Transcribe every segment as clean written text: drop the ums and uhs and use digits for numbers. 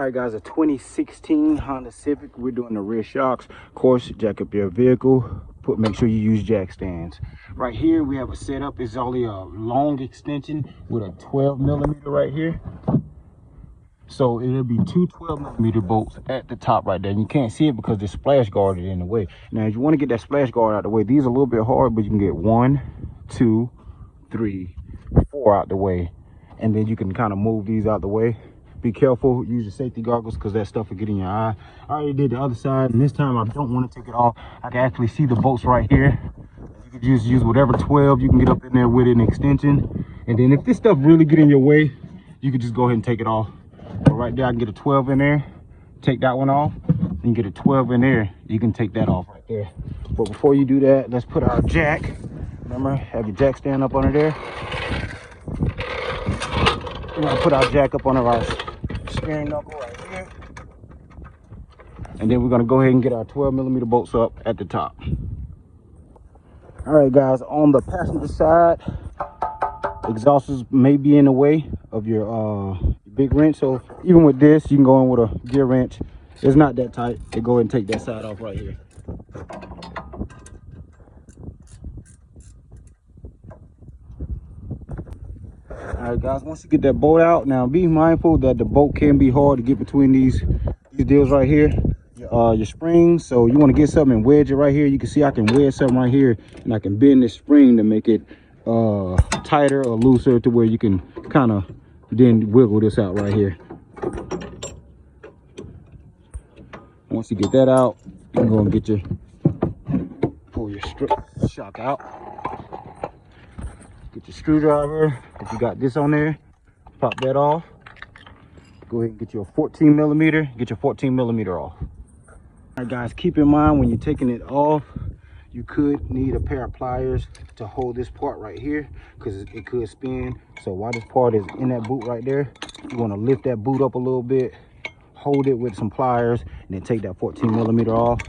All right, guys, a 2016 Honda Civic. We're doing the rear shocks. Of course, jack up your vehicle. Make sure you use jack stands. Right here, we have a setup. It's only a long extension with a 12mm right here. So it'll be two 12mm bolts at the top right there. And you can't see it because the splash guard is in the way. Now, if you want to get that splash guard out of the way, these are a little bit hard, but you can get 1, 2, 3, 4 out the way. And then you can kind of move these out the way. Be careful, use your safety goggles because that stuff will get in your eye. I already did the other side, and this time I don't want to take it off. I can actually see the bolts right here. You can just use whatever 12 you can get up in there with an extension. And then if this stuff really get in your way, you can just go ahead and take it off. But right there, I can get a 12 in there, take that one off. Then get a 12 in there, you can take that off right there. But before you do that, let's put our jack. Remember, have your jack stand up under there. We're gonna put our jack up under our steering knuckle right here, and then we're going to go ahead and get our 12mm bolts up at the top. All right, guys, on the passenger side, exhausters may be in the way of your big wrench, so even with this you can go in with a gear wrench. It's not that tight. So go ahead and take that side off right here. All right, guys, once you get that bolt out, now be mindful that the bolt can be hard to get between these deals right here, your springs. So you want to get something and wedge it right here. You can see I can wedge something right here, and I can bend this spring to make it tighter or looser to where you can kind of then wiggle this out right here. Once you get that out, you can go and get your pull your shock out. Get your screwdriver. If you got this on there, pop that off. Go ahead and get your 14mm. Get your 14mm off. All right, guys, keep in mind when you're taking it off, you could need a pair of pliers to hold this part right here because it could spin. So while this part is in that boot right there, you want to lift that boot up a little bit, hold it with some pliers, and then take that 14mm off.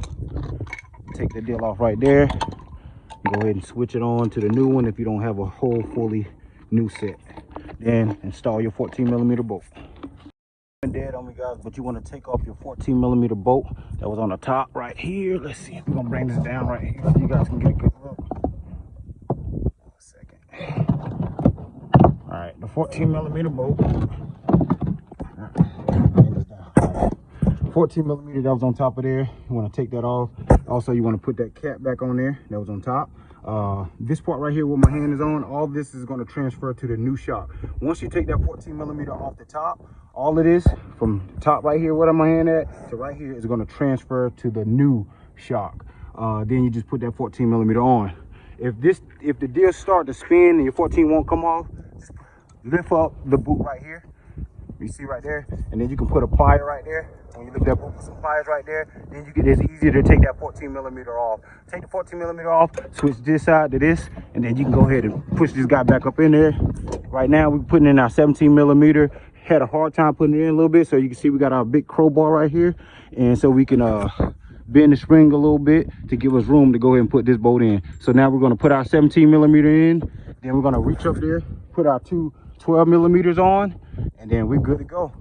Take the deal off right there. Go ahead and switch it on to the new one if you don't have a whole fully new set. Then install your 14mm bolt. Dead on me, guys, but you want to take off your 14mm bolt that was on the top right here. Let's see if we're gonna bring this down right here so you guys can get a good look. 1 second. All right, the 14mm bolt. 14mm that was on top of there, you want to take that off. Also, you want to put that cap back on there that was on top. This part right here where my hand is on, all this is going to transfer to the new shock. Once you take that 14mm off the top, all it is from the top right here, where my hand at, to right here is going to transfer to the new shock. Then you just put that 14mm on. If the deal start to spin and your 14 won't come off, just lift up the boot right here. You see right there, and then you can put a plier right there. When you lift that boot with some pliers right there, then it's easier to take that 14mm off. Take the 14mm off, switch this side to this, and then you can go ahead and push this guy back up in there. Right now we're putting in our 17mm. Had a hard time putting it in a little bit, so you can see we got our big crowbar right here, and so we can bend the spring a little bit to give us room to go ahead and put this bolt in. So now we're going to put our 17mm in, then we're going to reach up there, put our two 12mm on, and then we're good to go.